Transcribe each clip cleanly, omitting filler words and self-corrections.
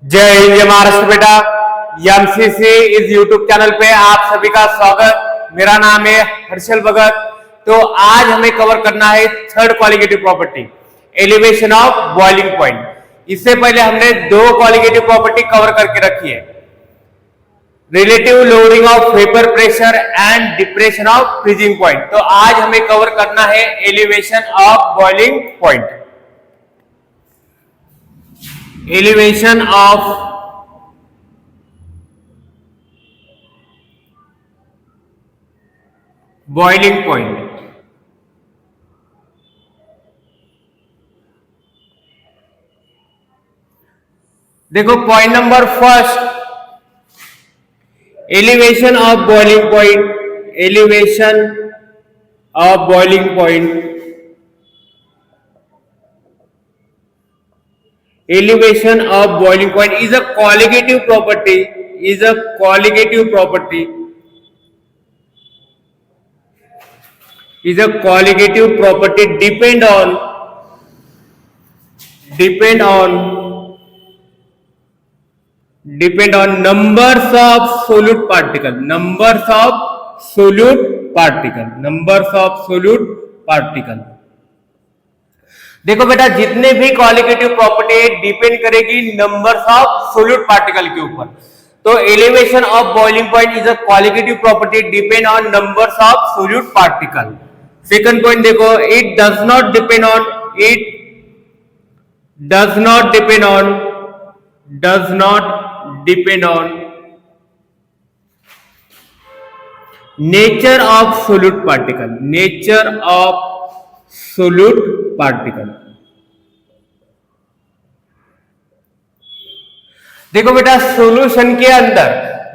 जय हिंद जय महाराष्ट्र बेटा। एमसीसी इस यूट्यूब चैनल पे आप सभी का स्वागत। मेरा नाम है हर्षल भगत। तो आज हमें कवर करना है third qualitative property, elevation of boiling point. इससे पहले हमने दो क्वालिटेटिव प्रॉपर्टी कवर करके रखी है, relative loading of vapour pressure and depression of freezing point. तो आज हमें कवर करना है elevation of boiling point, elevation of boiling point। देखो point number first, elevation of boiling point. Elevation of boiling point, elevation of boiling point is a qualitative property, is a qualitative property, is a qualitative property depend on numbers of solute particle, numbers of solute particle, numbers of solute particle। देखो बेटा, जितने भी qualitative property depend करेगी numbers of solute particle के ऊपर। तो elevation of boiling point is a qualitative property depend on numbers of solute particle. Second point देखो, it does not depend on nature of solute particle, nature of solute particle. देखो बेटा, solution के अंदर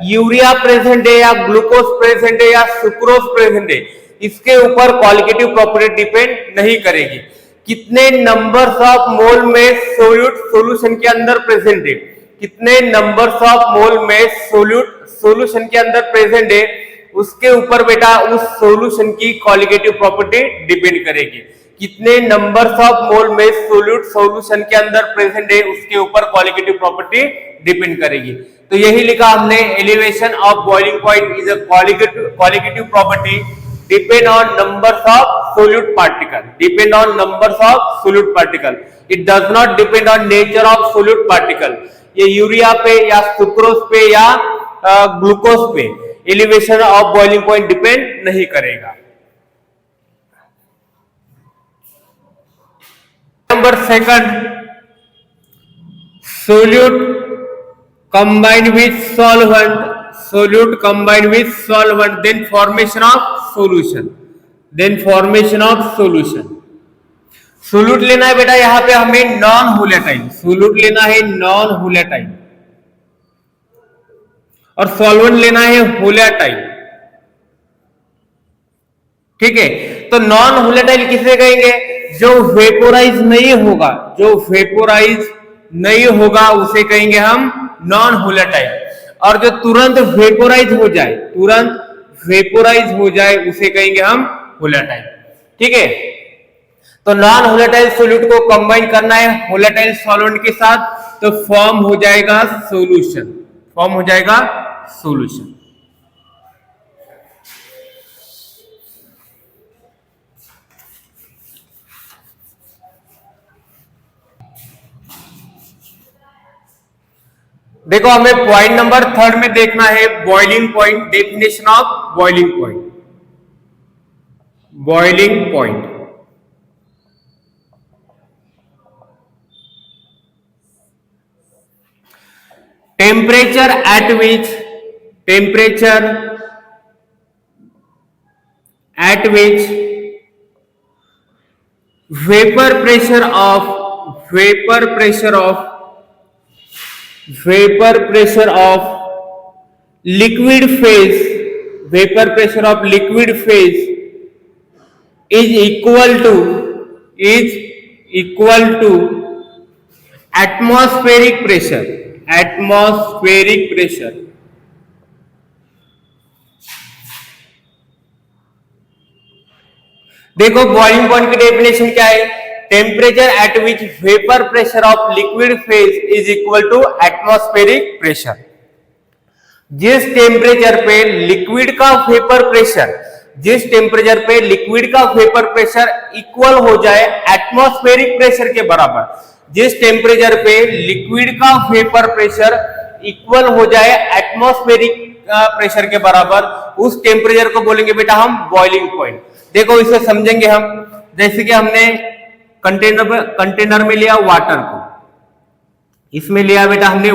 urea present है या glucose present है या sucrose present है, इसके ऊपर क्वालिटेटिव प्रॉपर्टी डिपेंड नहीं करेगी। कितने नंबर्स ऑफ मोल में सोल्यूट सॉल्यूशन के अंदर प्रेजेंट है, कितने नंबर्स ऑफ मोल में सोल्यूट सॉल्यूशन के अंदर प्रेजेंट है, उसके ऊपर बेटा उस सॉल्यूशन की क्वालिटेटिव प्रॉपर्टी डिपेंड करेगी। कितने नंबर्स ऑफ मोल में सोल्यूट सॉल्यूशन के अंदर प्रेजेंट है, उसके ऊपर क्वालिटेटिव प्रॉपर्टी डिपेंड करेगी। तो यही लिखा हमने, elevation of boiling point is a qualitative property depend on numbers of solute particle, depend on numbers of solute particle. It does not depend on nature of solute particle. ये urea पे या sucrose पे या glucose पे elevation of boiling point depend नहीं करेगा। Number second, solute combined with solvent, solute combined with solvent, then formation of solution, then formation of solution। Solute लेना है बेटा, यहां पे हमें नॉन वोलेटाइल सोल्यूट लेना है, नॉन वोलेटाइल, और सॉल्वेंट लेना है वोलेटाइल। ठीक है, तो नॉन वोलेटाइल किसे कहेंगे? जो वेपोराइज नहीं होगा, जो वेपोराइज नहीं होगा उसे कहेंगे हम नॉन वोलेटाइल, और जो तुरंत वेपोराइज हो जाए, तुरंत वेपोराइज हो जाए उसे कहेंगे हम वोलेटाइल। ठीक है, तो नॉन वोलेटाइल सोल्यूट को कंबाइन करना है वोलेटाइल सॉल्वेंट के साथ, तो फॉर्म हो जाएगा सॉल्यूशन, फॉर्म हो जाएगा सॉल्यूशन। देखो, हमें पॉइंट नंबर थर्ड में देखना है boiling point, definition of boiling point. Boiling point, temperature at which vapour pressure of liquid phase, vapour pressure of liquid phase is equal to atmospheric pressure, atmospheric pressure। देखो, boiling point की definition क्या है? Temperature at which vapour pressure of liquid phase is equal to atmospheric pressure. जिस temperature पे liquid का vapour pressure equal हो जाए atmospheric pressure के बराबर, जिस टेम्परेचर पे लिक्विड का वेपर प्रेशर इक्वल हो जाए एटमॉस्फेरिक प्रेशर के बराबर, उस टेम्परेचर को बोलेंगे बेटा हम बॉइलिंग पॉइंट। देखो इसे समझेंगे हम, जैसे कि हमने कंटेनर में लिया वाटर को, इसमें लिया बेटा हमने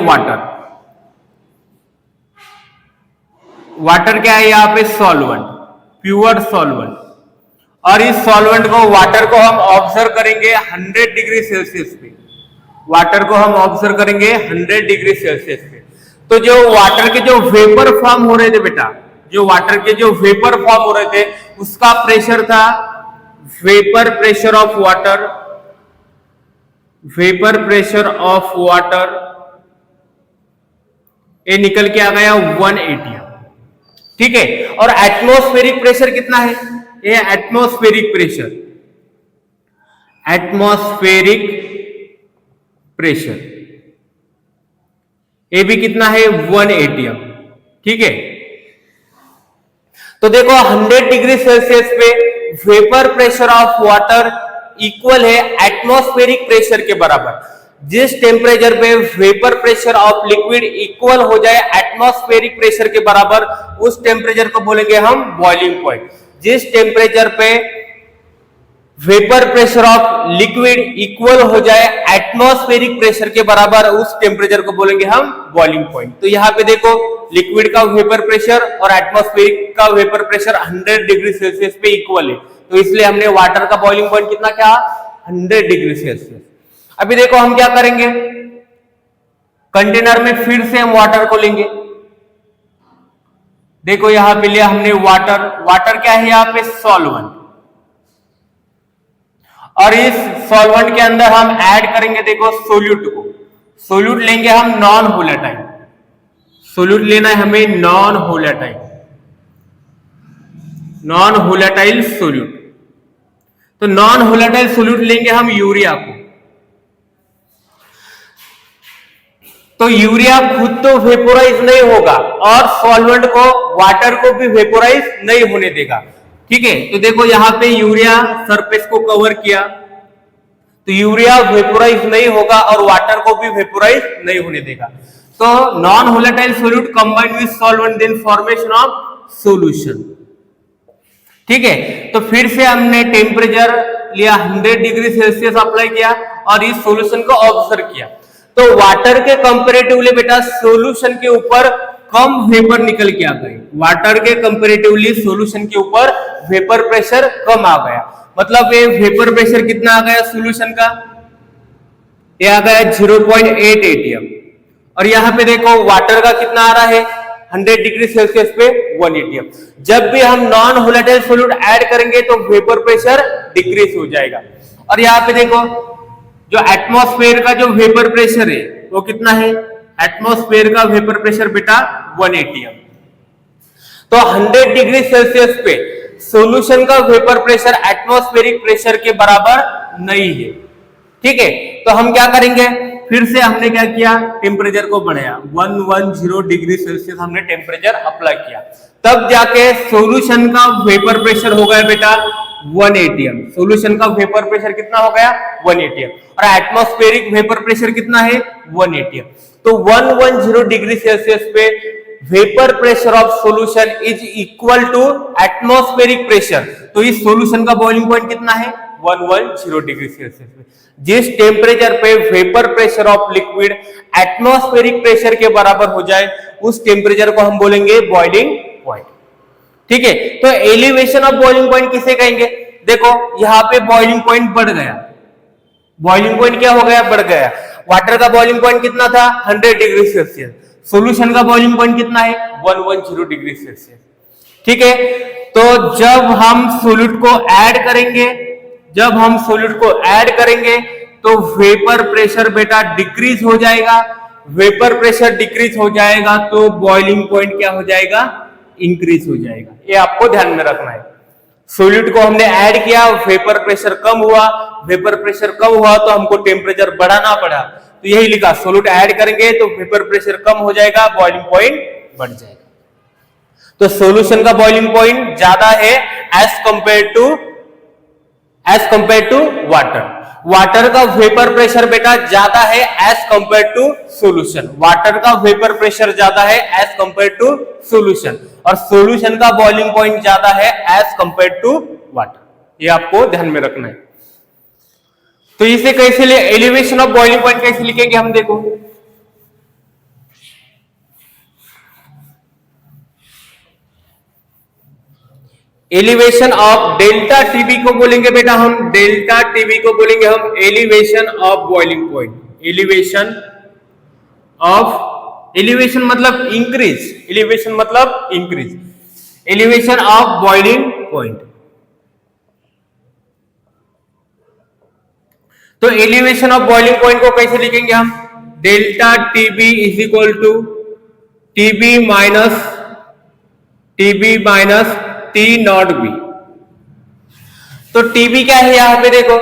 वाटर क्या है यहाँ पे सॉल्वेंट, प्योर सॉल्वेंट, और इस सॉल्वेंट को वाटर को हम ऑब्जर्व करेंगे 100 डिग्री सेल्सियस पे, वाटर को हम ऑब्जर्व करेंगे 100 डिग्री सेल्सियस पे। तो जो वाटर के जो वेपर फॉर्म हो रहे थे बेटा, जो वाटर के जो वेपर फॉर्म हो रहे थे उसका प्रेशर था वेपर प्रेशर ऑफ वाटर, ये निकल के आ गया 1 atm, ठीक है। और एटमॉस्फेरिक प्रेशर कितना है, ये एटमॉस्फेरिक प्रेशर ये भी कितना है 1 atm, ठीक है। तो देखो 100 डिग्री सेल्सियस पे vapour pressure of water equal है एटमॉस्फेरिक प्रेशर के बराबर। जिस टेम्परेचर पे vapour pressure of liquid equal हो जाए एटमॉस्फेरिक प्रेशर के बराबर, उस टेम्परेचर को बोलेंगे हम बॉइलिंग पॉइंट। जिस टेम्परेचर पे vapour pressure of liquid equal हो जाए एटमॉस्फेरिक प्रेशर के बराबर, उस टेम्परेचर को बोलेंगे हम बॉइलिंग पॉइंट। तो यहाँ पे देखो लिक्विड का वेपर प्रेशर और एटमॉस्फेरिक का वेपर प्रेशर 100 डिग्री सेल्सियस पे इक्वल है, तो इसलिए हमने वाटर का बॉइलिंग पॉइंट कितना क्या 100 डिग्री सेल्सियस। अभी देखो हम क्या करेंगे, कंटेनर में फिर से हम वाटर को लेंगे। देखो यहां पे लिया हमने वाटर क्या है यहाँ पे सॉल्वेंट, और इस सॉल्वेंट के अंदर हम ऐड करेंगे देखो सोल्यूट को। सोल्यूट लेंगे हम नॉन वोलेटाइल, सोल्यूट लेना है हमें नॉन वोलेटाइल सोल्यूट। तो नॉन वोलेटाइल सोल्यूट लेंगे हम यूरिया को। तो यूरिया खुद तो वेपोराइज नहीं होगा और सॉल्वेंट को वाटर को भी वेपोराइज नहीं होने देगा, ठीक है। तो देखो यहाँ पे यूरिया सरफेस को कवर किया, तो यूरिया वेपोराइज नहीं होगा और वाटर को भी वेपोराइज नहीं होने देगा। तो non volatile solute combined with solvent then formation of solution, ठीक है। तो फिर से हमने टेम्परेचर लिया 100 डिग्री सेल्सियस अप्लाई किया और इस सॉल्यूशन को ऑब्जर्व किया। तो वाटर के कंपैरेटिवली बेटा सॉल्यूशन के ऊपर कम वेपर निकल के आ गए, वाटर के कंपैरेटिवली सॉल्यूशन के ऊपर वेपर प्रेशर कम आ गया। मतलब ये वेपर प्रेशर कितना आ गया सॉल्यूशन का, ये आ गया 0.8 atm, और यहां पे देखो वाटर का कितना आ रहा है 100 डिग्री सेल्सियस पे 1 atm। जब भी हम नॉन वोलेटाइल सॉल्यूट ऐड करेंगे तो वेपर प्रेशर डिक्रीज हो जाएगा। और यहाँ पे देखो जो एटमॉस्फेयर का जो वेपर प्रेशर है वो कितना है, एटमॉस्फेयर का वेपर प्रेशर बेटा 1 atm। तो 100 डिग्री सेल्सियस पे सॉल्यूशन का वेपर प्रेशर एटमॉस्फेरिक प्रेशर के बराबर नहीं है, ठीक है। तो हम क्या करेंगे, फिर से हमने क्या किया, टेम्परेचर को बढ़ाया 110 डिग्री सेल्सियस हमने टेम्परेचर अप्लाई किया, तब जाके सॉल्यूशन का वेपर प्रेशर हो गया बेटा 1 atm। सॉल्यूशन का वेपर प्रेशर कितना हो गया 1 atm, और एटमॉस्फेरिक वेपर प्रेशर कितना है 1 atm। तो 110 डिग्री सेल्सियस पे vapour pressure of solution is equal to atmospheric pressure. तो इस सॉल्यूशन का बॉइलिंग पॉइंट कितना है 110 डिग्री सेल्सियस पे। जिस टेम्परेचर पे vapour pressure of liquid atmospheric pressure के बराबर हो जाए उस टेम्परेचर को हम बोलेंगे बॉइलिंग पॉइंट, ठीक है। तो एलिवेशन ऑफ बॉइलिंग पॉइंट किसे कहेंगे, देखो यहाँ पे बॉइलिंग पॉइंट बढ़ गया, बॉइलिंग पॉइंट क्या हो गया बढ़ गया। वाटर का बॉइलिंग पॉइंट कितना था 100 डिग्री सेल्सियस, सॉल्यूशन का बॉइलिंग पॉइंट कितना है 110 डिग्री सेल्सियस, ठीक है। तो जब हम सॉल्यूट को ऐड करेंगे, तो वेपर प्रेशर बेटा डिक्रीज हो जाएगा, वेपर प्रेशर डिक्रीज हो जाएगा तो बॉइलिंग पॉइंट क्या हो जाएगा इंक्रीज हो जाएगा। ये आपको ध्यान में रखना है। सोल्यूट को हमने ऐड किया, वेपर प्रेशर कम हुआ, वेपर प्रेशर कम हुआ तो हमको टेम्परेचर बढ़ाना पड़ा, तो यही लिखा सोल्यूट ऐड करेंगे तो वेपर प्रेशर कम हो जाएगा, बॉइलिंग पॉइंट बढ़ जाएगा। तो सॉल्यूशन का बॉइलिंग पॉइंट ज्यादा है as compare to water. Water का वेपर प्रेशर बेटा ज्यादा है as compare to solution. Water का वेपर प्रेशर ज्यादा है एज कंपेयर टू सॉल्यूशन, और सॉल्यूशन का बॉइलिंग पॉइंट ज्यादा है एज कंपेयर टू वाटर। ये आपको ध्यान में रखना है। तो इसे कैसे एलिवेशन ऑफ बॉइलिंग पॉइंट कैसे लिखेंगे हम, देखो एलिवेशन ऑफ डेल्टा टीबी को बोलेंगे बेटा हम, डेल्टा टीबी को बोलेंगे हम elevation of boiling point. Elevation मतलब इंक्रीज, एलिवेशन मतलब increase, elevation of boiling point. तो एलिवेशन ऑफ बॉइलिंग पॉइंट को कैसे लिखेंगे हम, delta TB is equal to TB minus T naught B. तो टीबी क्या है यहां पे, देखो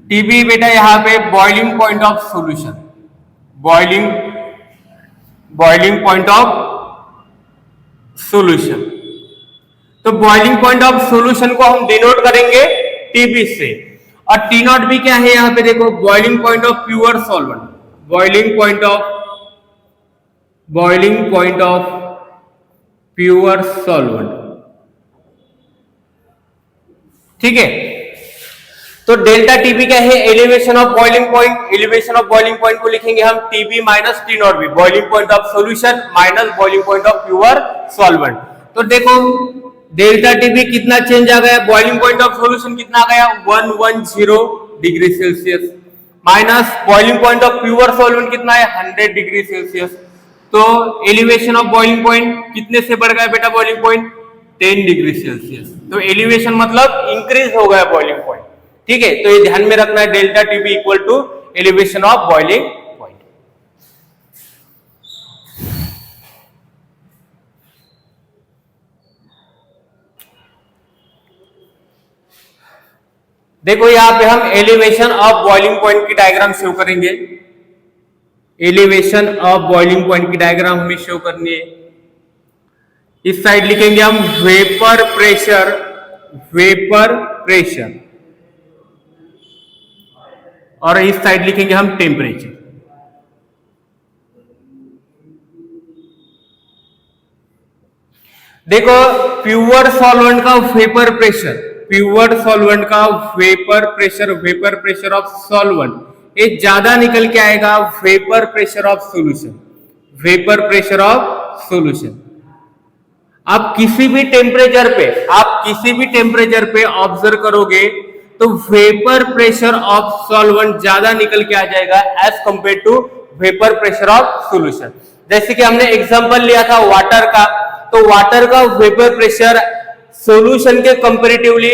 टीबी बेटा यहां पे boiling point of solution, boiling point of solution. तो बॉइलिंग पॉइंट ऑफ सॉल्यूशन को हम डिनोट करेंगे टीबी से, और टी नॉट बी क्या है यहां पे, देखो boiling point of pure solvent, boiling point of pure solvent. ठीक है, तो डेल्टा टीबी क्या है, elevation of boiling point. Elevation of boiling point को लिखेंगे हम TB minus T naught B, boiling point of solution minus boiling point of pure solvent. तो देखो डेल्टा टीबी कितना चेंज आ गया, बॉइलिंग पॉइंट ऑफ सॉल्यूशन कितना आ गया 110 degree Celsius, minus boiling point of pure solvent कितना है 100 डिग्री सेल्सियस। तो elevation of boiling point कितने से बढ़ गया बेटा, बॉइलिंग पॉइंट 10 डिग्री सेल्सियस। तो एलिवेशन मतलब इंक्रीज हो गया बॉइलिंग पॉइंट। ठीक है, तो ये ध्यान में रखना है, delta TB equal to elevation of boiling point. देखो यहां पे हम एलिवेशन ऑफ बॉइलिंग पॉइंट की डायग्राम शो करेंगे। एलिवेशन ऑफ बॉइलिंग पॉइंट की डायग्राम हमें शो करनी है। इस साइड लिखेंगे हम वेपर प्रेशर, और इस साइड लिखेंगे हम टेम्परेचर। देखो प्योर सॉल्वेंट का वेपर प्रेशर ऑफ सॉल्वेंट ये ज्यादा निकल के आएगा वेपर प्रेशर ऑफ सॉल्यूशन। आप किसी भी टेम्परेचर पे ऑब्जर्व करोगे तो वेपर प्रेशर ऑफ सॉल्वेंट ज्यादा निकल के आ जाएगा as compare to vapour pressure of solution. जैसे कि हमने एग्जांपल लिया था वाटर का, तो वाटर का वेपर प्रेशर सॉल्यूशन के कंपैरेटिवली,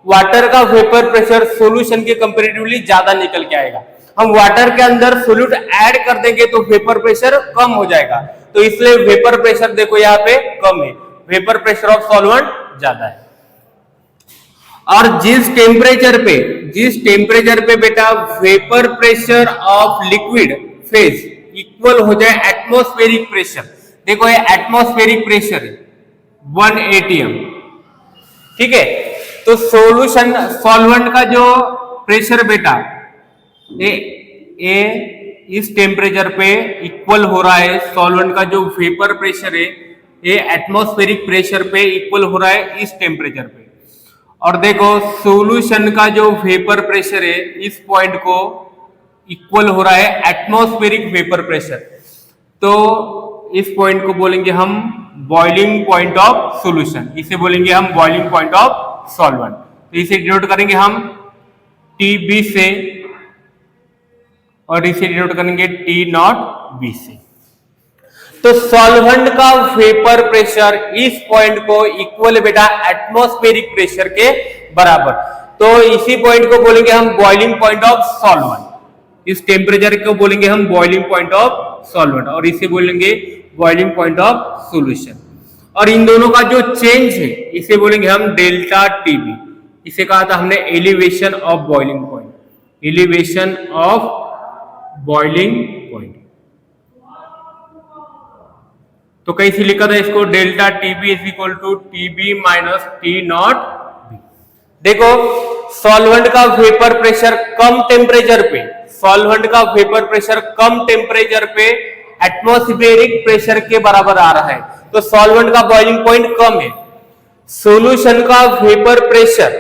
वाटर का वेपर प्रेशर सॉल्यूशन के कंपैरेटिवली ज्यादा निकल के आएगा। हम वाटर के अंदर सोल्यूट ऐड कर देंगे तो वेपर प्रेशर कम हो जाएगा, तो इसलिए वेपर प्रेशर देखो यहाँ पे कम है, वेपर प्रेशर ऑफ सॉल्वेंट ज्यादा है। और जिस टेम्परेचर पे बेटा vapour pressure of liquid phase equal हो जाए एटमॉस्फेरिक प्रेशर, देखो ये एटमॉस्फेरिक प्रेशर है 1 atm। ठीक है, तो सॉल्वेंट का जो प्रेशर बेटा ये इस टेम्परेचर पे इक्वल हो रहा है, सॉल्वेंट का जो वेपर प्रेशर है ये एटमॉस्फेरिक प्रेशर पे इक्वल हो रहा है इस टेम्परेचर पे। और देखो सॉल्यूशन का जो वेपर प्रेशर है इस पॉइंट को इक्वल हो रहा है एटमॉस्फेरिक वेपर प्रेशर, तो इस पॉइंट को बोलेंगे हम बॉइलिंग पॉइंट ऑफ सॉल्यूशन, इसे बोलेंगे हम बॉइलिंग पॉइंट ऑफ सॉल्वेंट। तो इसे डिनोट करेंगे हम टीबी से और इसे डिनोट करेंगे टी नॉट बी से। तो सॉल्वेंट का वेपर प्रेशर इस पॉइंट को इक्वल बेटा एटमॉस्फेरिक प्रेशर के बराबर, तो इसी पॉइंट को बोलेंगे हम बॉइलिंग पॉइंट ऑफ सॉल्वेंट, इस टेम्परेचर को बोलेंगे हम बॉइलिंग पॉइंट ऑफ सॉल्वेंट और इसे बोलेंगे बॉइलिंग पॉइंट ऑफ सॉल्यूशन। और इन दोनों का जो चेंज है इसे बोलेंगे हम डेल्टा टीबी। इसे कहा था हमने elevation of boiling point, elevation of boiling point. तो कैसे लिखा था इसको, delta TB is equal to TB minus T naught B. देखो सॉल्वेंट का वेपर प्रेशर कम टेम्परेचर पे, सॉल्वेंट का वेपर प्रेशर कम टेम्परेचर पे एटमॉस्फेरिक प्रेशर के बराबर आ रहा है, तो सॉल्वेंट का बॉइलिंग पॉइंट कम है। सॉल्यूशन का vapour pressure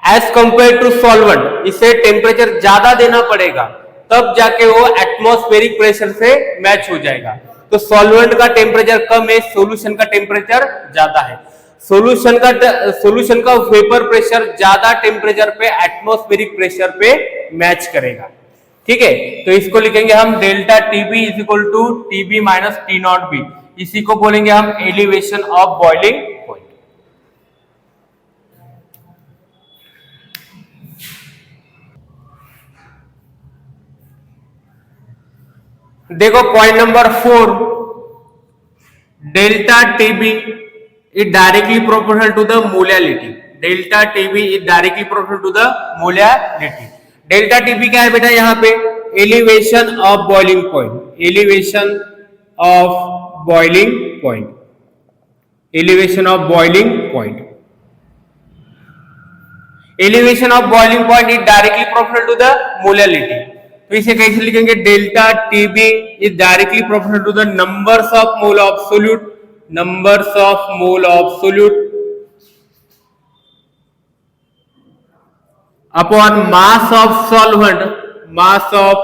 as compare to solvent, इसे टेम्परेचर ज्यादा देना पड़ेगा तब जाके वो एटमॉस्फेरिक प्रेशर से मैच हो जाएगा। तो सॉल्वेंट का टेम्परेचर कम है, सॉल्यूशन का टेम्परेचर ज्यादा है। सॉल्यूशन का वेपर प्रेशर ज्यादा टेम्परेचर पे एटमॉस्फेरिक प्रेशर पे मैच करेगा। ठीक है, तो इसको लिखेंगे हम delta TB is equal to TB minus T naught B. इसी को बोलेंगे हम एलिवेशन ऑफ बॉइलिंग पॉइंट। देखो point number 4, delta TB is directly proportional to the molality. Delta TB is directly proportional to the molality. Delta TB क्या है बेटा यहाँ पे, elevation of boiling point, elevation of boiling point, elevation of boiling point. Elevation of boiling point is directly proportional to the molality. तो इसे कैसे लिखेंगे, delta TB is directly proportional to the numbers of mole of solute, numbers of mole of solute upon mass of solvent, mass of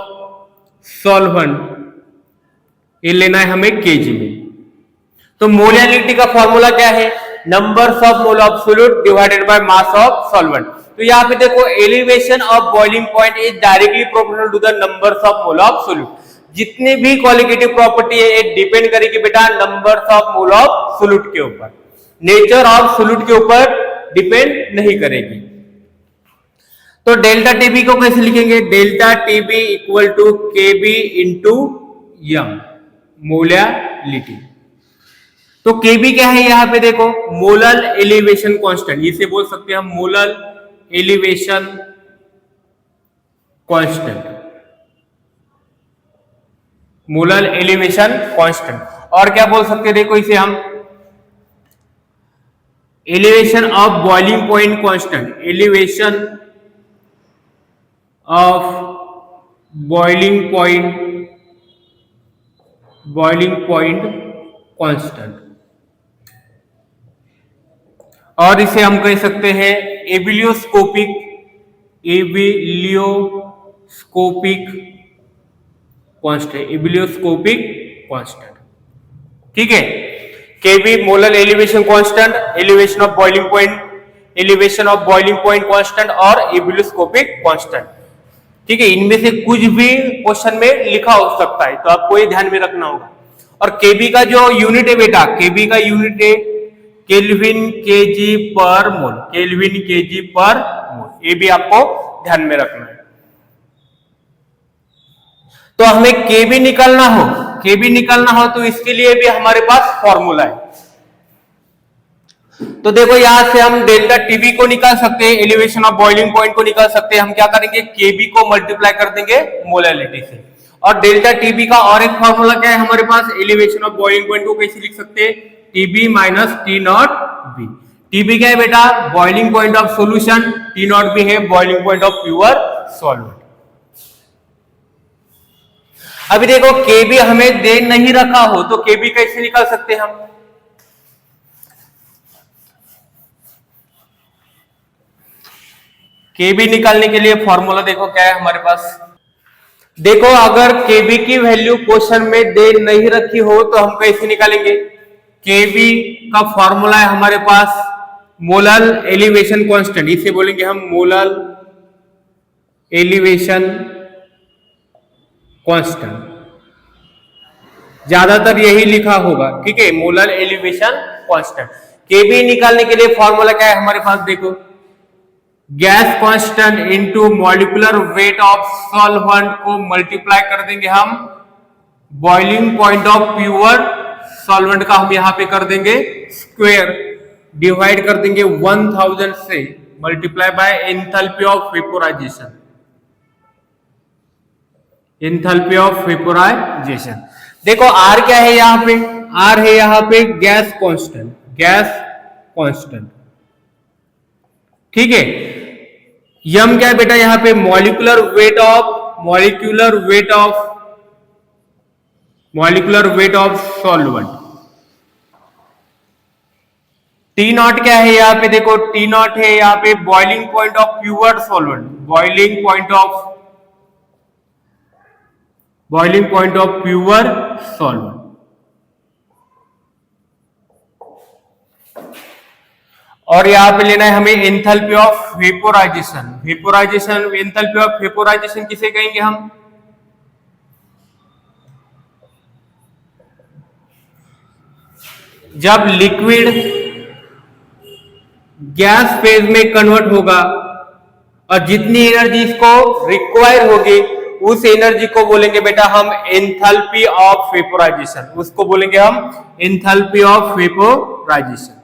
solvent ये लेना है हमें KG में। तो मोलैलिटी का फॉर्मूला क्या है, numbers of mole of solute divided by mass of solvent. तो यहाँ पे देखो elevation of boiling point is directly proportional to the numbers of mole of solute. जितनी भी क्वालिटेटिव प्रॉपर्टी है ये डिपेंड करेगी बेटा numbers of mole of solute के ऊपर, नेचर ऑफ सोल्यूट के ऊपर डिपेंड नहीं करेगी। तो डेल्टा टीबी को कैसे लिखेंगे, delta TB equal to KB into m, molality. तो केबी क्या है यहाँ पे देखो, मोलल एलिवेशन कांस्टेंट, इसे बोल सकते हैं हम molal elevation constant, molar elevation constant. और क्या बोल सकते हैं, देखो इसे हम elevation of boiling point constant, elevation of boiling point constant. और इसे हम कह सकते हैं एबिलियोस्कोपिक कांस्टेंट, एबिलियोस्कोपिक कांस्टेंट। ठीक है, KB molar elevation constant, elevation of boiling point, elevation of boiling point constant और एबिलियोस्कोपिक कांस्टेंट। ठीक है, इनमें से कुछ भी क्वेश्चन में लिखा हो सकता है, तो आपको ये ध्यान में रखना होगा। और केबी का जो यूनिट है बेटा, केबी का यूनिट है केल्विन केजी पर मोल, केल्विन केजी पर मोल, ये भी आपको ध्यान में रखना है। तो हमें केबी निकालना हो तो इसके लिए भी हमारे पास फॉर्मूला है। तो देखो यहां से हम डेल्टा टीबी को निकाल सकते हैं, एलिवेशन ऑफ बॉइलिंग पॉइंट को निकाल सकते हैं। हम क्या करेंगे, केबी को मल्टीप्लाई कर देंगे मोलैलिटी से। और डेल्टा टीबी का और एक फॉर्मूला क्या है हमारे पास, एलिवेशन ऑफ बॉइलिंग पॉइंट को कैसे लिख सकते हैं, TB minus T naught B. TB क्या है बेटा, boiling point of solution, T naught B है boiling point of pure solvent. अभी देखो केबी हमें दे नहीं रखा हो तो केबी कैसे निकाल सकते हैं हम, केबी निकालने के लिए फॉर्मूला देखो क्या है हमारे पास। देखो अगर केबी की वैल्यू क्वेश्चन में दे नहीं रखी हो तो हम कैसे निकालेंगे, केबी का फॉर्मूला है हमारे पास मोलर एलिवेशन कांस्टेंट, इसे बोलेंगे हम मोलर एलिवेशन कांस्टेंट, ज्यादातर यही लिखा होगा। ठीक है, मोलर एलिवेशन कांस्टेंट। केबी निकालने के लिए फॉर्मूला क्या है हमारे पास, देखो gas constant into molecular weight of solvent को मल्टीप्लाई कर देंगे हम boiling point of pure solvent का हम यहाँ पे कर देंगे स्क्वायर, डिवाइड कर देंगे 1000 से, multiply by enthalpy of vaporisation, enthalpy of vaporisation. देखो आर क्या है यहाँ पे, आर है यहाँ पे गैस कांस्टेंट, गैस कांस्टेंट, ठीक है। यम क्या है बेटा यहाँ पे, molecular weight of solvent. T not क्या है यहाँ पे, देखो टी नॉट है यहाँ पे boiling point of pure solvent, boiling point of pure solvent. और यहां पे लेना है हमें enthalpy of vaporisation, enthalpy of vaporisation किसे कहेंगे हम, जब लिक्विड गैस फेज में कन्वर्ट होगा और जितनी एनर्जी इसको रिक्वायर होगी उस एनर्जी को बोलेंगे बेटा हम एंथैल्पी ऑफ वेपोराइजेशन, उसको बोलेंगे हम एंथैल्पी ऑफ वेपोराइजेशन।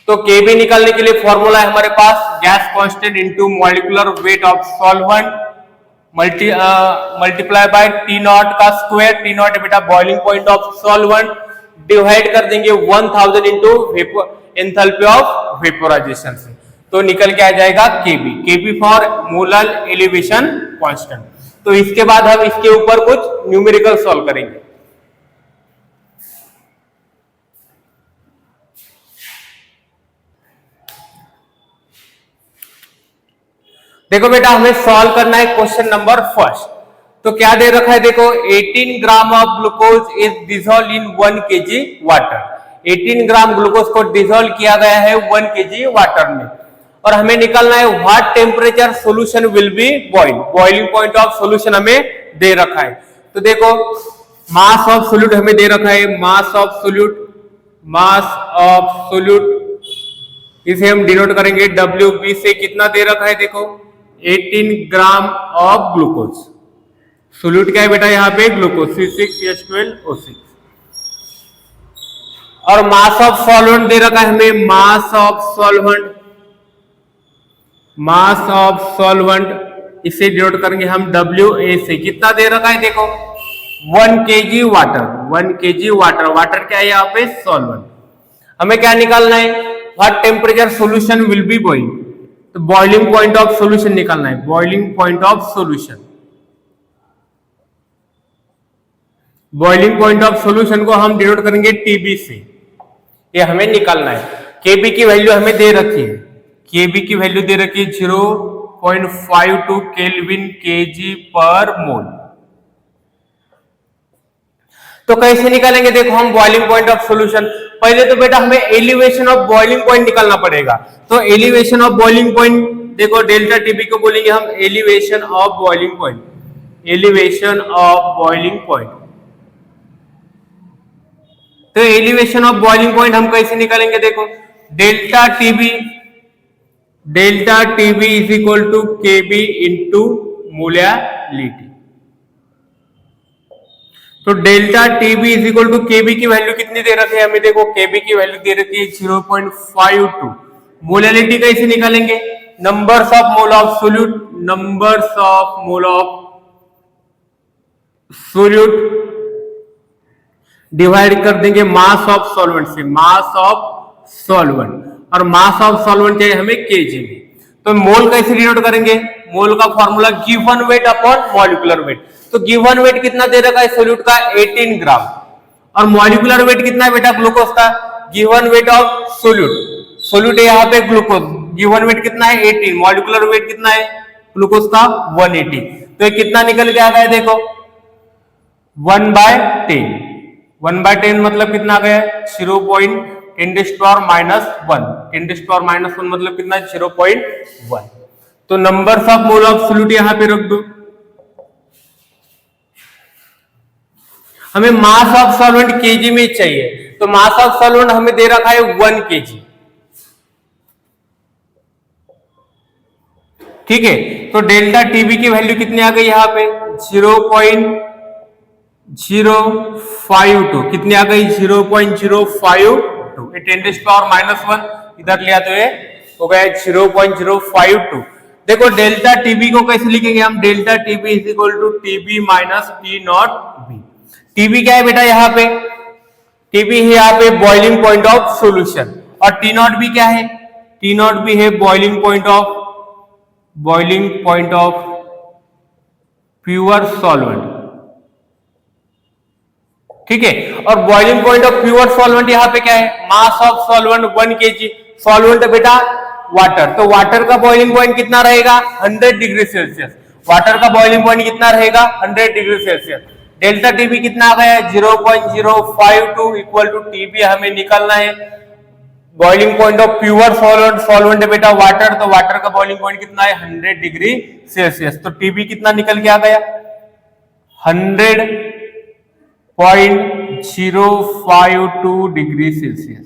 तो केबी निकालने के लिए फॉर्मूला है हमारे पास gas constant into molecular weight of solvent multiply by T naught का स्क्वायर, टी नॉट है बेटा boiling point of solvent, divide कर देंगे 1000 इनटू एंथैल्पी ऑफ वेपोराइजेशन से, तो निकल के आ जाएगा केबी, केबी फॉर मोलर एलिवेशन कांस्टेंट। तो इसके बाद हम इसके ऊपर कुछ न्यूमेरिकल सॉल्व करेंगे। देखो बेटा हमें सॉल्व करना है क्वेश्चन नंबर फर्स्ट। तो क्या दे रखा है, देखो 18 gram of glucose is dissolve in 1 kg water. 18 gram glucose को डिसॉल्व किया गया है 1 kg वाटर में, और हमें निकालना है what temperature solution will be boil, boiling point of solution हमें दे रखा है। तो देखो मास ऑफ सोल्यूट हमें दे रखा है, मास ऑफ सोल्यूट इसे हम डिनोट करेंगे WB से, कितना दे रखा है देखो 18 ग्राम ऑफ ग्लूकोज, सोल्यूट क्या है बेटा यहाँ पे ग्लूकोज C6H12O6, और मास ऑफ सॉल्वेंट दे रखा है हमें, मास ऑफ सॉल्वेंट इसे डिनोट करेंगे हम WA से, कितना दे रखा है देखो 1 kg वाटर, वाटर क्या है यहाँ पे सॉल्वेंट। हमें क्या निकालना है, what temperature solution will be boil, तो बॉइलिंग पॉइंट ऑफ सॉल्यूशन निकालना है, बॉइलिंग पॉइंट ऑफ सॉल्यूशन को हम डिनोट करेंगे TB से, ये हमें निकालना है। केबी की वैल्यू हमें दे रखी है, केबी की वैल्यू दे रखी है 0.52 केल्विन kg पर मोल। तो कैसे निकालेंगे, देखो हम बॉइलिंग पॉइंट ऑफ सॉल्यूशन, पहले तो बेटा हमें एलिवेशन ऑफ बॉइलिंग पॉइंट निकालना पड़ेगा। तो एलिवेशन ऑफ बॉइलिंग पॉइंट देखो डेल्टा टीबी को बोलेंगे हम एलिवेशन ऑफ बॉइलिंग पॉइंट, तो एलिवेशन ऑफ बॉइलिंग पॉइंट हम कैसे निकालेंगे, देखो delta TB is equal to KB into molality. तो delta TB is equal to KB की वैल्यू कितनी दे रखी है हमें, देखो केबी की वैल्यू दे रखी है 0.52। मोलैलिटी कैसे निकालेंगे, numbers of mole of solute divide कर देंगे मास ऑफ सॉल्वेंट से, और मास ऑफ सॉल्वेंट चाहिए हमें केजी में। तो मोल कैसे डिनोट करेंगे, मोल का formula given weight upon molecular weight. तो गिवन वेट कितना दे रखा है सोल्यूट का 18 ग्राम, और मॉलिक्यूलर वेट कितना है बेटा ग्लूकोज का, गिवन वेट ऑफ सोल्यूट है यहाँ पे ग्लूकोज, गिवन वेट कितना है 18, मॉलिक्यूलर वेट कितना है ग्लूकोज का 180। तो ये कितना निकल के आ गया देखो 1/10, 1/10 मतलब कितना आ गया 0.10⁻⁻1, 10⁻⁻1 मतलब कितना 0.1। तो numbers of mole of solute यहां पे रख दो। हमें मास ऑफ सॉल्वेंट केजी में चाहिए, तो मास ऑफ सॉल्वेंट हमें दे रखा है 1 kg, ठीक है। तो डेल्टा टीबी की वैल्यू कितनी आ गई यहाँ पे 0.1 0.052 कितनी आ गई 0.052 ये 10⁻⁻1 इधर लिया तो ये हो गया 0.052। देखो डेल्टा टीबी को कैसे लिखेंगे हम, delta TB is equal to TB minus T naught B. TB क्या है बेटा यहाँ पे, टीबी है यहाँ पे बॉइलिंग पॉइंट ऑफ सॉल्यूशन, और टी नॉट बी क्या है, टी नॉट बी है boiling point of pure solvent, ठीक है। और boiling point of pure solvent यहाँ पे क्या है, mass of solvent 1 kg, solvent बेटा वाटर, तो वाटर का बॉइलिंग पॉइंट कितना रहेगा 100 डिग्री सेल्सियस, वाटर का बॉइलिंग पॉइंट कितना रहेगा 100 डिग्री सेल्सियस। डेल्टा टीबी कितना आ गया 0.052 इक्वल टू टीबी हमें निकालना है, boiling point of pure solvent बेटा वाटर, तो वाटर का बॉइलिंग पॉइंट कितना है 100 डिग्री सेल्सियस, तो टीबी कितना निकल के आ गया 100.052 डिग्री सेल्सियस,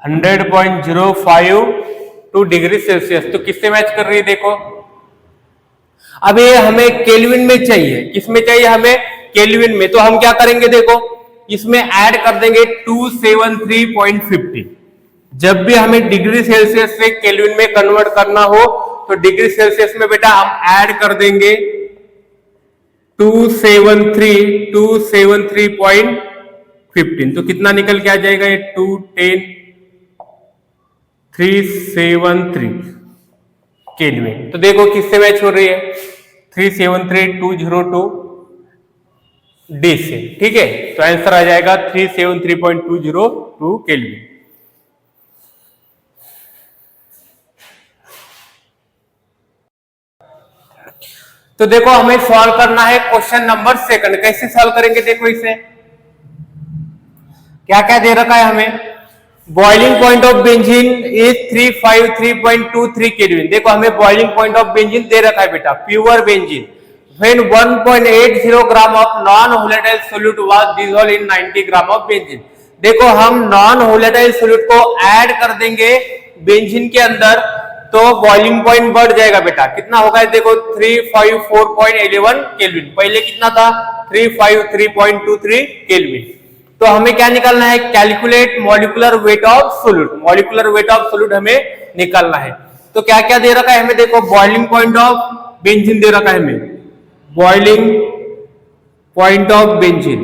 100.052 डिग्री सेल्सियस। तो किससे मैच कर रही है देखो, अब ये हमें केल्विन में चाहिए, किसमें चाहिए हमें केल्विन में, तो हम क्या करेंगे देखो इसमें ऐड कर देंगे 273.50। जब भी हमें डिग्री सेल्सियस से केल्विन में कन्वर्ट करना हो तो डिग्री सेल्सियस में बेटा हम ऐड कर देंगे 273.15, तो कितना निकल के आ जाएगा ये 210,373 केल्विन। तो देखो किससे मैच हो रही है 373,202 डी से, ठीक है। तो आंसर आ जाएगा 373.202 केल्विन। तो देखो हमें सॉल्व करना है क्वेश्चन नंबर 2। कैसे सॉल्व करेंगे देखो इसे, क्या क्या दे रखा है हमें, boiling point of benzene is 353.23 kelvin. देखो हमें बॉइलिंग पॉइंट ऑफ बेंजीन दे रखा है बेटा pure benzene, when 1.80 gram of non volatile solute was dissolve in 90 gram of benzene. देखो हम नॉन वोलेटाइल सोल्यूट को ऐड कर देंगे बेंजीन के अंदर तो बॉइलिंग पॉइंट बढ़ जाएगा बेटा, कितना होगा देखो 354.11 केल्विन, पहले कितना था 353.23 केल्विन। तो हमें क्या निकालना है, calculate molecular weight of solute, molecular weight of solute हमें निकालना है। तो क्या क्या दे रखा है हमें देखो, बॉइलिंग पॉइंट ऑफ बेंजीन दे रखा है हमें, boiling point of benzene,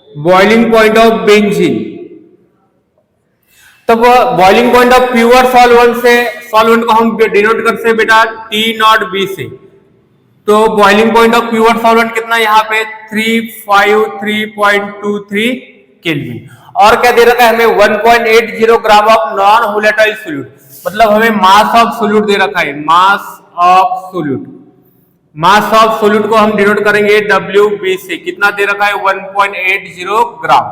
boiling point of benzene, तो boiling point of pure solvent को हम डिनोट करते हैं बेटा टी नॉट बी से, तो boiling point of pure solvent कितना यहाँ पे 353.23 केल्विन। और क्या दे रखा है हमें 1.80 gram of non volatile solute, मतलब हमें मास ऑफ सोल्यूट दे रखा है, mass of solute, mass of solute को हम डिनोट करेंगे WB से, कितना दे रखा है 1.80 ग्राम।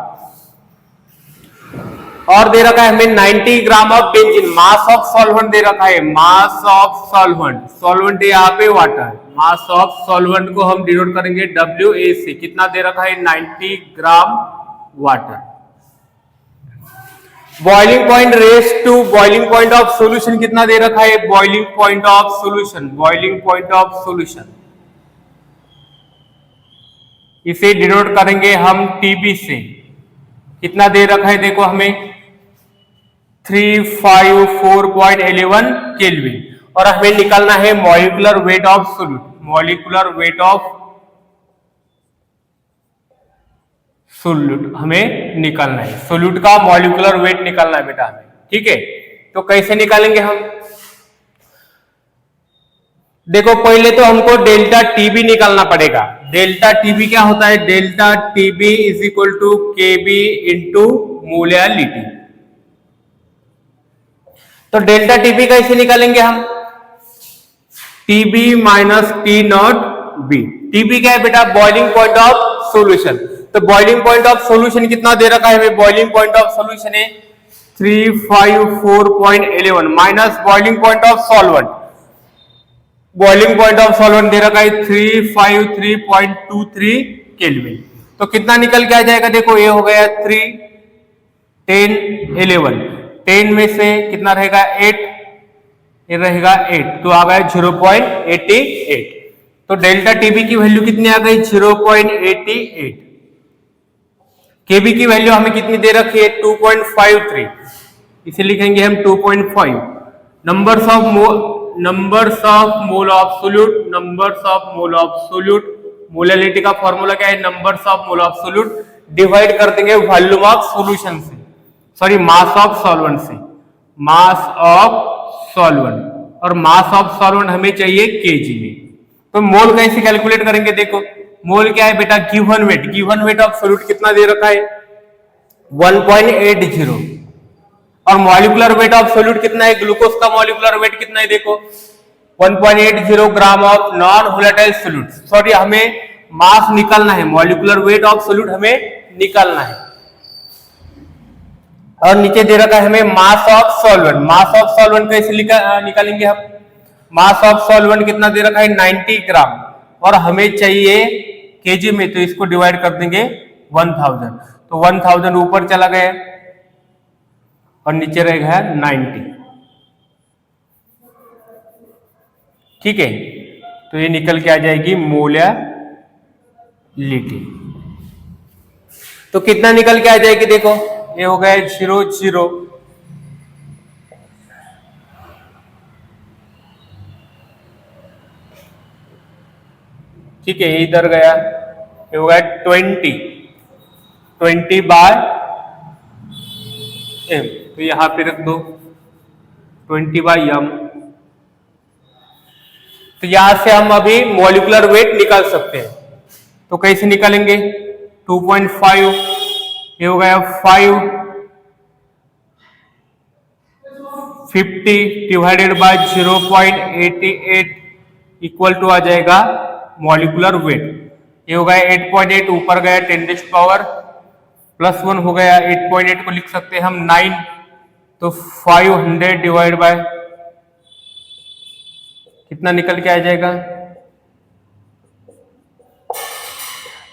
और दे रखा है हमें 90 gram of benzene, mass of solvent दे रखा है, मास ऑफ सॉल्वेंट, सॉल्वेंट यहाँ पे वाटर, मास ऑफ सॉल्वेंट को हम डिनोट करेंगे WA से, कितना दे रखा है 90 gram water. Boiling point raise to boiling point of solution कितना दे रखा है, boiling point of solution, boiling point of solution, इसे डिनोट करेंगे हम TB से, कितना दे रखा है देखो हमें 354.11 केल्विन। और हमें निकालना है molecular weight of solute, molecular weight of solute हमें निकालना है, सोल्यूट का मॉलिक्यूलर वेट निकालना है बेटा हमें, ठीक है। तो कैसे निकालेंगे हम, देखो पहले तो हमको डेल्टा टीबी निकालना पड़ेगा। डेल्टा टीबी क्या होता है, delta TB is equal to KB into molality. तो डेल्टा टीबी कैसे निकालेंगे हम, TB minus T naught B. TB क्या है बेटा, बॉइलिंग पॉइंट ऑफ सॉल्यूशन, तो बॉइलिंग पॉइंट ऑफ सॉल्यूशन कितना दे रखा है हमें, बॉइलिंग पॉइंट ऑफ सॉल्यूशन है 354.11 minus boiling point of solvent, boiling point of solvent दे रखा है 353.23 केल्विन। तो कितना निकल के आ जाएगा देखो, ये हो गया 3 10 11, 10 में से कितना रहेगा 8, ये रहेगा 8, तो आ गया 0.88। तो डेल्टा टीबी की वैल्यू कितनी आ गई 0.88। केबी की वैल्यू हमें कितनी दे रखी है 2.53, इसे लिखेंगे हम 2.5। Numbers of mole of solute, numbers of mole of solute, molality का फॉर्मूला क्या है numbers of mole of solute divide कर देंगे वॉल्यूम ऑफ सॉल्यूशन से, सॉरी मास ऑफ सॉल्वेंट से, मास ऑफ सॉल्वेंट, और मास ऑफ सॉल्वेंट हमें चाहिए केजी में। तो मोल कैसे कैलकुलेट करेंगे, देखो मोल क्या है बेटा गिवन वेट ऑफ सोल्यूट कितना दे रखा है 1.80, और मॉलिक्यूलर वेट ऑफ सोल्यूट कितना है, ग्लूकोज का मॉलिक्यूलर वेट कितना है देखो 1.80 gram of non volatile solute. Sorry हमें मास निकालना है, मॉलिक्यूलर वेट ऑफ सोल्यूट हमें निकालना है। और नीचे दे रखा है हमें मास of solvent, mass of solvent कैसे निकालेंगे हम, मास ऑफ सॉल्वेंट कितना दे रखा है 90 ग्राम, और हमें चाहिए केजी में, तो इसको डिवाइड कर देंगे 1000, तो 1000 ऊपर चला गया और नीचे रहेगा 90। ठीक है, तो ये निकल के आ जाएगी मोलैलिटी। तो कितना निकल के आ जाएगी देखो, ये हो गया 0.0, ठीक है, इधर गया, ये हो गया 20 बाय एम, तो यहां पे रख दो 20 बाय एम। तो यहां से हम अभी मॉलिक्यूलर वेट निकाल सकते हैं, तो कैसे निकालेंगे 2.5, ये हो गया 50 डिवाइडेड बाय 0.88 इक्वल टू आ जाएगा मॉलिक्यूलर वेट, ये हो गया 8.8, ऊपर गया 10⁻+1 हो गया, 8.8 को लिख सकते हैं हम 9, तो 500 डिवाइड बाय कितना निकल के आ जाएगा,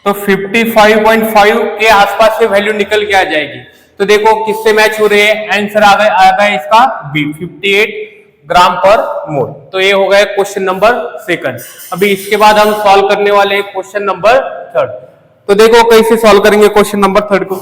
तो 55.5 के आसपास से वैल्यू निकल के आ जाएगी। तो देखो किससे मैच हो रहे हैं, आंसर आ गया इसका बी 58 ग्राम पर मोल। तो ये हो गया क्वेश्चन नंबर 2। अभी इसके बाद हम सॉल्व करने वाले हैं क्वेश्चन नंबर 3। तो देखो कैसे सॉल्व करेंगे क्वेश्चन नंबर 3 को।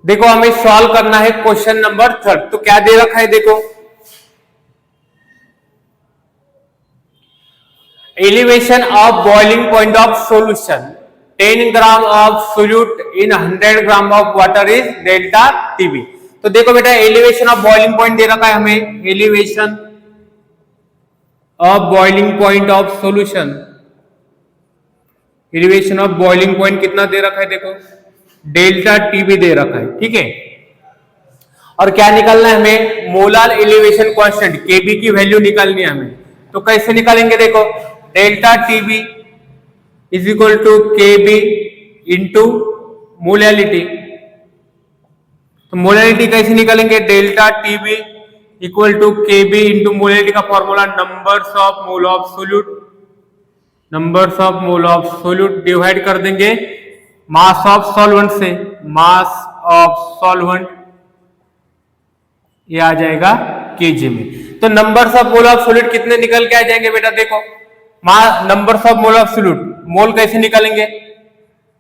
देखो हमें सॉल्व करना है क्वेश्चन नंबर 3। तो क्या दे रखा है देखो, elevation of boiling point of solution 10 gram of solute in 100 gram of water is delta TB. तो देखो बेटा एलिवेशन ऑफ बॉइलिंग पॉइंट दे रखा है हमें, elevation of boiling point of solution, elevation of boiling point कितना दे रखा है देखो डेल्टा टीबी दे रखा है, ठीक है। और क्या निकालना है हमें, मोलार एलिवेशन कांस्टेंट केबी की वैल्यू निकालनी है हमें। तो कैसे निकालेंगे देखो, delta TB is equal to KB into molality. तो मोलैलिटी कैसे निकालेंगे, delta TB equal to KB into molality का formula numbers of mole of solute, numbers of mole of solute divide कर देंगे मास ऑफ सॉल्वेंट से, मास ऑफ सॉल्वेंट ये आ जाएगा KG में। तो numbers of mole of solute कितने निकल के आ जाएंगे बेटा देखो, numbers of mole of solute, mole कैसे निकालेंगे,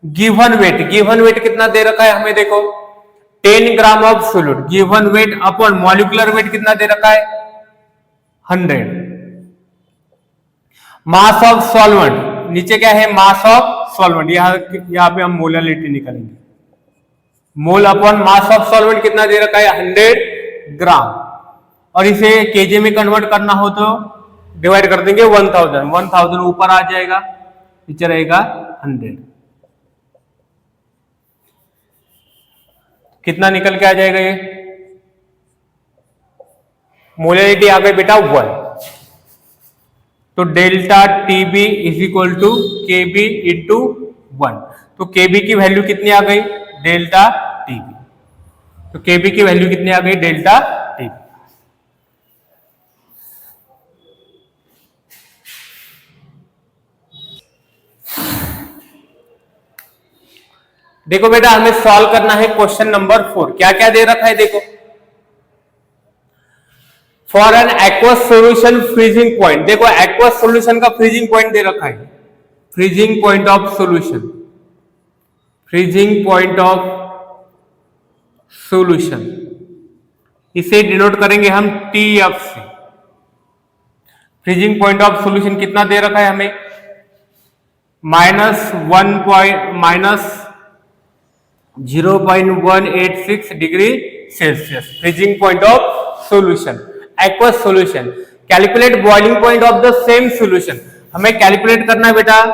गिवन वेट कितना दे रखा है हमें देखो 10 gram of solute, given weight upon molecular weight कितना दे रखा है 100, मास ऑफ सॉल्वेंट नीचे क्या है मास ऑफ सॉल्वेंट, यहां पे हम मोलैलिटी निकालेंगे, mole upon mass of solvent कितना दे रखा है 100 ग्राम, और इसे केजी में कन्वर्ट करना हो तो डिवाइड कर देंगे 1000 ऊपर आ जाएगा, नीचे रहेगा 100, कितना निकल के आ जाएगा ये, मोलैलिटी आ गई बेटा 1। तो delta TB is equal to KB into 1। तो केबी की वैल्यू कितनी आ गई? Delta TB. तो केबी की वैल्यू कितनी आ गई? Delta TB. देखो बेटा, हमें सॉल्व करना है क्वेश्चन नंबर 4। क्या क्या दे रखा है देखो। For an aqueous solution freezing point, देखो एक्वस सॉल्यूशन का फ्रीजिंग पॉइंट दे रखा है, freezing point of solution, freezing point of solution, इसे डिनोट करेंगे हम TF से। फ्रीजिंग पॉइंट ऑफ सॉल्यूशन कितना दे रखा है हमें? -0.186 degree Celsius, freezing point of solution, aqueous solution. Calculate boiling point of the same solution, हमें कैलकुलेट करना है बेटा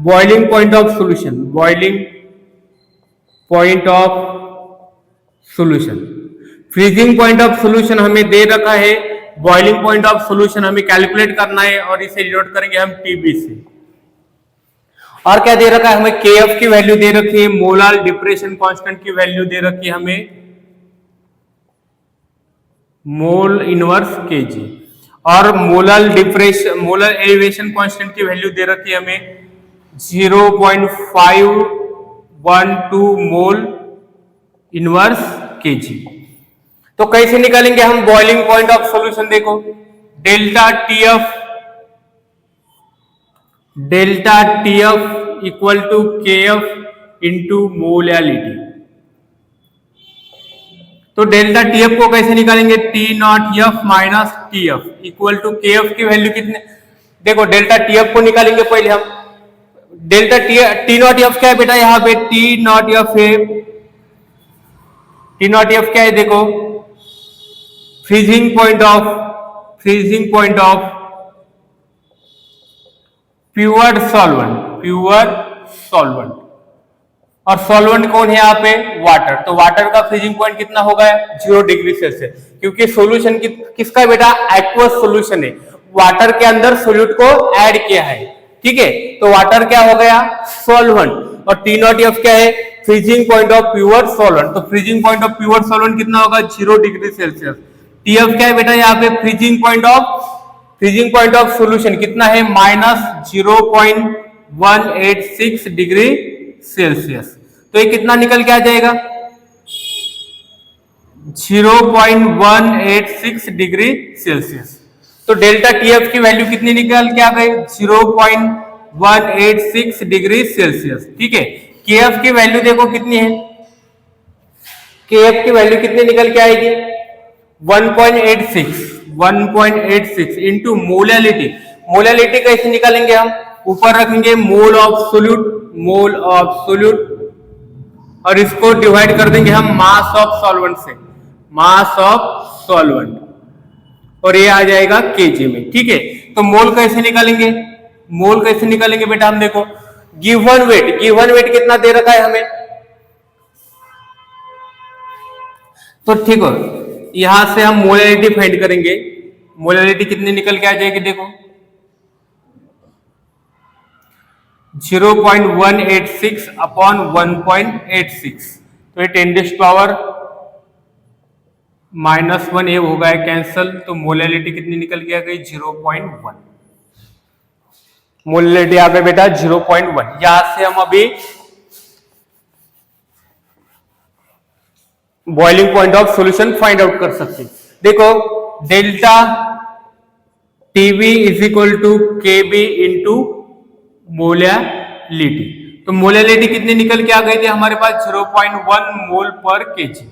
boiling point of solution, boiling point of solution. Freezing point of solution हमें दे रखा है, बॉइलिंग पॉइंट ऑफ सॉल्यूशन हमें calculate करना है और इसे डिनोट करेंगे हम TB से। और क्या दे रखा है हमें? KF की वैल्यू दे रखी है, मोलार डिप्रेशन कांस्टेंट की वैल्यू दे रखी है हमें मोल इनवर्स Kg, और molar depression, molar elevation constant की वैल्यू दे रखी है हमें 0.512 मोल इनवर्स Kg। तो कैसे निकालेंगे हम बॉइलिंग पॉइंट ऑफ सॉल्यूशन? देखो delta TF equal to KF into molality. तो डेल्टा TF को कैसे निकालेंगे? T0F minus TF equal to KF की वैल्यू कितने? देखो डेल्टा TF को निकालेंगे पहले हम। डेल्टा T0F क्या है बेटा? यहाँ पे T0F है, T0F क्या है देखो? Freezing point of pure solvent, और सॉल्वेंट कौन है यहाँ पे? वाटर। तो वाटर का फ्रीजिंग पॉइंट कितना होगा? 0 डिग्री सेल्सियस, क्योंकि सॉल्यूशन किसका बेटा? एक्वस सॉल्यूशन है, वाटर के अंदर सोल्यूट को ऐड किया है, ठीक है। तो वाटर क्या हो गया? सॉल्वेंट। और T0F क्या है? Freezing point of pure solvent. तो freezing point of pure solvent कितना होगा? 0 डिग्री सेल्सियस। TF क्या है बेटा? यहाँ पे फ्रीजिंग पॉइंट ऑफ सॉल्यूशन कितना है? -0.186 डिग्री सेल्सियस। तो ये कितना निकल के आ जाएगा? 0.186 डिग्री सेल्सियस। तो डेल्टा TF की वैल्यू कितनी निकल के आ गई? 0.186 डिग्री सेल्सियस, ठीक है। KF की वैल्यू देखो कितनी है? KF की वैल्यू कितनी निकल के आएगी? 1.86 इंटू मोलैलिटी। मोलैलिटी कैसे निकालेंगे हम? ऊपर रखेंगे मोल ऑफ सोल्यूट, और इसको डिवाइड कर देंगे हम मास ऑफ सॉल्वेंट से, मास ऑफ सॉल्वेंट, और ये आ जाएगा Kg में, ठीक है। तो मोल कैसे निकालेंगे? मोल कैसे निकालेंगे बेटा? हम देखो गिवन वेट कितना दे रखा है हमें? तो ठीक है, यहां से हम मोलैलिटी फाइंड करेंगे। मोलैलिटी कितनी निकल के आ जाएगी देखो? 0.186 अपॉन 1.86, तो ये 10⁻⁻1 ये हो गया कैंसल। तो मोलैलिटी कितनी निकल के आ गई? 0.1। मोलैलिटी आ गई बेटा 0.1। यहां से हम अभी boiling point of solution find out कर सकते हैं। देखो delta TB is equal to KB into molality. तो मोलैलिटी कितनी निकल के आ गई थी हमारे पास? 0.1 मोल पर केजी।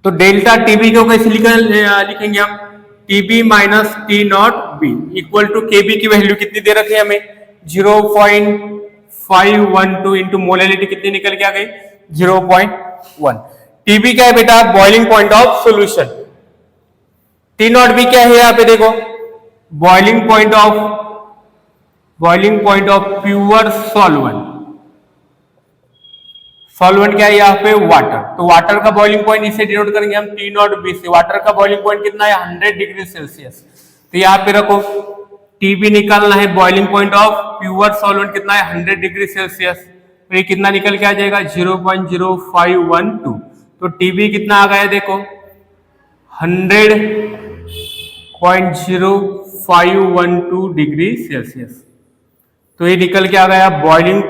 तो डेल्टा TB को कैसे लिखेंगे हम? TB minus T0B equal to KB की वैल्यू कितनी दे रखी है हमें? 0.512 इंटू मोलैलिटी कितनी निकल के आ गई? 0.1। TB क्या है बेटा? Boiling point of solution. T0B क्या है यहाँ पे देखो? Boiling point of pure solvent क्या है यहाँ पे? वाटर। तो वाटर का बॉइलिंग पॉइंट इसे डिनोट करेंगे हम T0B से। वाटर का बॉइलिंग पॉइंट कितना है? 100 डिग्री सेल्सियस। तो यहाँ पे रखो, टीबी निकालना है, boiling point of pure solvent कितना है 100 डिग्री सेल्सियस, तो ये कितना निकल के आ जाएगा 0.0512। तो टीबी कितना आ गया देखो 100.0512 डिग्री सेल्सियस। तो ये निकल के आ गया बॉइलिंग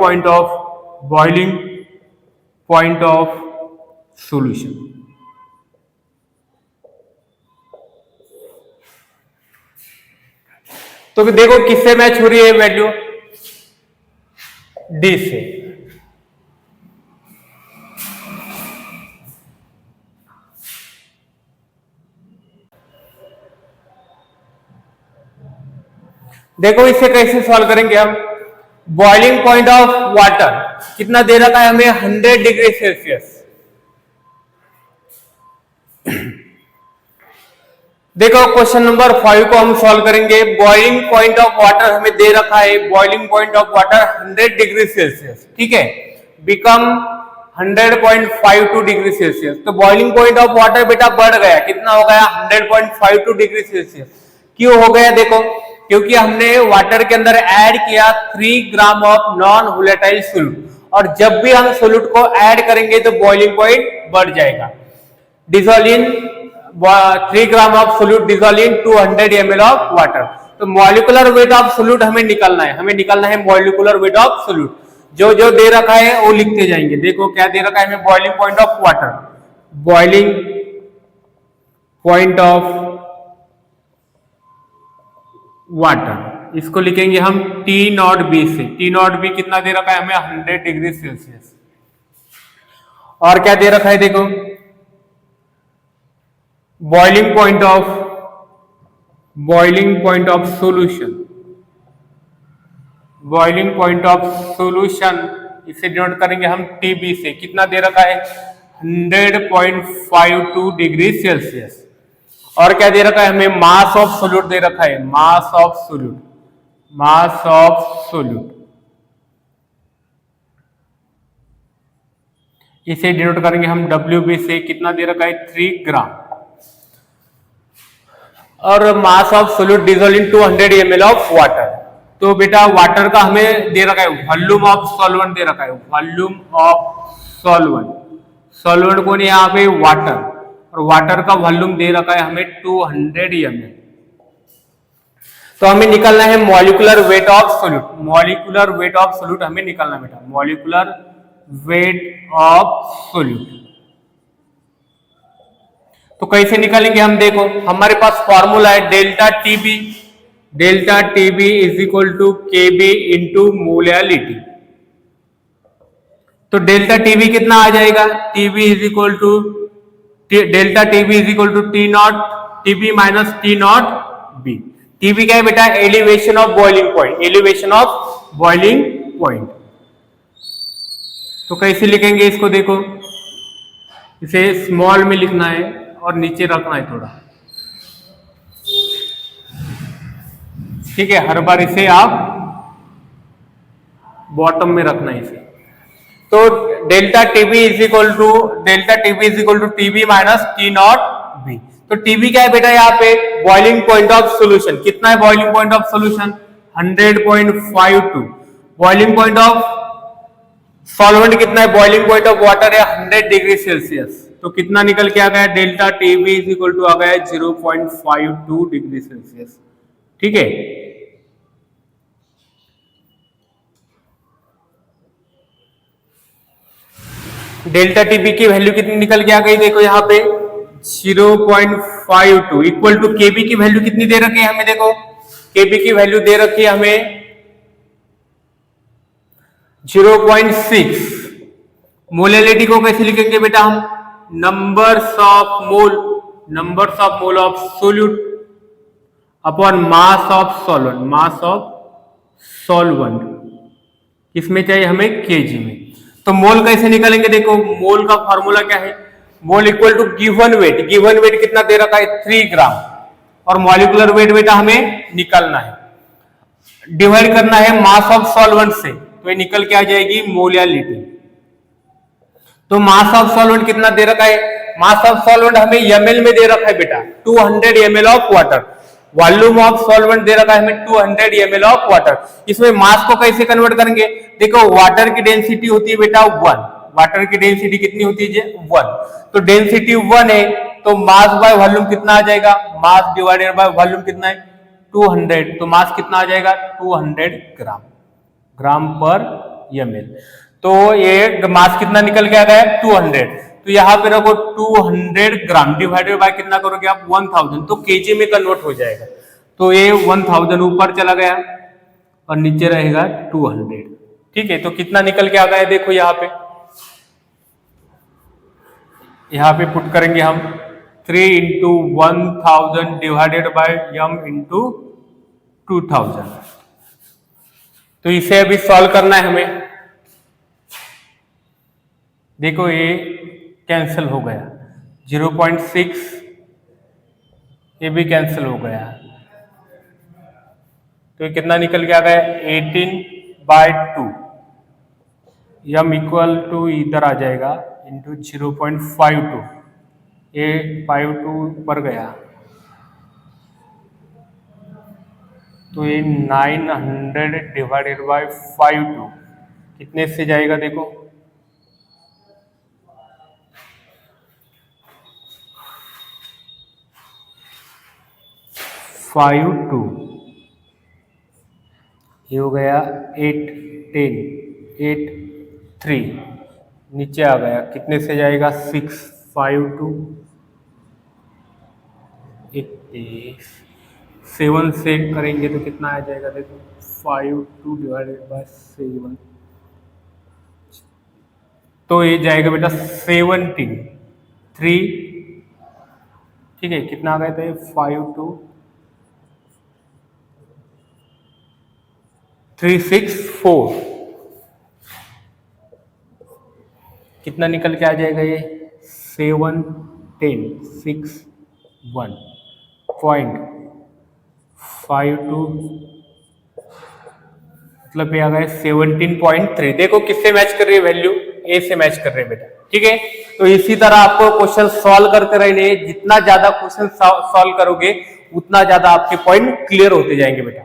पॉइंट ऑफ सॉल्यूशन। तो देखो किससे मैच हो रही है वैल्यू, डी से। देखो इसे कैसे सॉल्व करेंगे हम। बॉइलिंग पॉइंट ऑफ वाटर कितना दे रखा है हमें 100 डिग्री सेल्सियस। देखो क्वेश्चन नंबर 5 को हम सॉल्व करेंगे। बॉइलिंग पॉइंट ऑफ वाटर हमें दे रखा है, boiling point of water 100 degree Celsius, ठीक है, बिकम 100.52 डिग्री सेल्सियस। तो बॉइलिंग पॉइंट ऑफ वाटर बेटा बढ़ गया, कितना हो गया 100.52 डिग्री सेल्सियस। क्यों हो गया देखो, क्योंकि हमने वाटर के अंदर ऐड किया 3 gram of non volatile solute, और जब भी हम सोल्यूट को ऐड करेंगे तो बॉइलिंग पॉइंट बढ़ जाएगा। Dissolve in 3 gram of solute dissolve in 200 ml of water. तो मॉलिक्यूलर वेट ऑफ सोल्यूट हमें निकालना है, मॉलिक्यूलर वेट ऑफ सोल्यूट। जो जो दे रखा है वो लिखते जाएंगे। देखो क्या दे रखा है हमें, boiling point of water, boiling point of water, इसको लिखेंगे हम T नॉट बी से। T नॉट बी कितना दे रखा है हमें 100 डिग्री सेल्सियस। और क्या दे रखा है देखो, boiling point of solution, boiling point of solution इसे डिनोट करेंगे हम TB से। कितना दे रखा है 100.52 डिग्री सेल्सियस। और क्या दे रखा है हमें, मास ऑफ सोल्यूट दे रखा है, मास ऑफ सोल्यूट इसे डिनोट करेंगे हम WB से। कितना दे रखा है 3 ग्राम। और mass of solute dissolve in 200 ml of water. तो बेटा वाटर का हमें दे रखा है वॉल्यूम ऑफ सॉल्वेंट दे रखा है, वॉल्यूम ऑफ सॉल्वेंट कौन है यहाँ पे, वाटर, और वाटर का वॉल्यूम दे रखा है हमें 200 ml। तो हमें निकालना है molecular weight of solute, molecular weight of solute हमें निकालना बेटा, मॉलिक्यूलर वेट ऑफ सोल्यूट। तो कैसे निकालेंगे हम, देखो हमारे पास फॉर्मूला है delta TB is equal to KB into molality. तो डेल्टा टीबी कितना आ जाएगा, TB is equal to delta TB is equal to T naught TB minus T naught B. TB क्या है बेटा, एलिवेशन ऑफ बॉइलिंग पॉइंट, तो कैसे लिखेंगे इसको, देखो इसे स्मॉल में लिखना है और नीचे रखना है थोड़ा, ठीक है, हर बार इसे आप बॉटम में रखना है इसे। तो delta TB is equal to TB minus T naught B. तो टीबी क्या है बेटा, यहाँ पे बॉइलिंग पॉइंट ऑफ सोल्यूशन। कितना है boiling point of solution 100.52। Boiling point of solvent कितना है, बॉइलिंग पॉइंट ऑफ वाटर है 100 डिग्री सेल्सियस। तो कितना निकल के आ गया, delta TB is equal to आ गया 0.52 डिग्री सेल्सियस, ठीक है। डेल्टा टीबी की वैल्यू कितनी निकल के आ गई, देखो यहाँ पे 0.52 इक्वल टू केबी की वैल्यू कितनी दे रखी है हमें, देखो केबी की वैल्यू दे रखी है हमें 0.6। मोलैलिटी को कैसे लिखेंगे बेटा हम, numbers of mole of solute upon mass of solvent, किसमें चाहिए हमें, केजी में। तो मोल कैसे निकालेंगे, देखो मोल का फॉर्मूला क्या है, mole equal to given weight कितना दे रखा है 3 ग्राम, और मॉलिक्यूलर वेट बेटा हमें निकालना है, डिवाइड करना है मास ऑफ सॉल्वेंट से, तो ये निकल के आ जाएगी मोलैलिटी। तो मास ऑफ सॉल्वेंट कितना दे रखा है, मास ऑफ सॉल्वेंट हमें ml में दे रखा है बेटा 200 ml of water. Volume of solvent दे रखा है हमें 200 ml ऑफ वाटर। इसमें मास को कैसे कन्वर्ट करेंगे? देखो वाटर की डेंसिटी होती है बेटा 1, वाटर की डेंसिटी कितनी होती है? 1। तो डेंसिटी 1 है तो मास बाय वॉल्यूम कितना आ जाएगा? मास डिवाइडेड बाय वॉल्यूम कितना है? 200। तो मास कितना आ जाएगा? 200 ग्राम, ग्राम पर ml। तो ये मास कितना निकल के आ गया? 200। तो यहाँ पे रखो 200 ग्राम डिवाइडेड बाय कितना करोगे आप? 1000, तो केजी में कन्वर्ट हो जाएगा। तो ये 1000 ऊपर चला गया और नीचे रहेगा 200। ठीक है, तो कितना निकल के आ गया? देखो यहाँ पे पुट करेंगे हम 3 into 1000 divided by m into 2000। तो इसे अभी सॉल्व करना है हमें। देखो ये कैंसिल हो गया, 0.6 ये भी कैंसिल हो गया, तो ये कितना निकल के आ गया? 18/2। m इक्वल टू इधर आ जाएगा इंटू 0.52, ये 52 ऊपर गया तो ये 900 डिवाइडेड बाय 52 कितने से जाएगा? देखो 52, ये हो गया 8 10 8 3, नीचे आ गया कितने से जाएगा? 6 52 7 से करेंगे तो कितना आ जाएगा? देखो 52 डिवाइडेड बाय 7, तो ये जाएगा बेटा 73। ठीक है, कितना आ गया था? 52 364, कितना निकल के आ जाएगा? ये 71061.52, मतलब ये आ गया 17.3। देखो किससे मैच कर रही है वैल्यू? ए से मैच कर रहे हैं बेटा। ठीक है, तो इसी तरह आपको क्वेश्चन सॉल्व करते रहने, जितना ज्यादा क्वेश्चन सॉल्व करोगे उतना ज्यादा आपके पॉइंट क्लियर होते जाएंगे बेटा।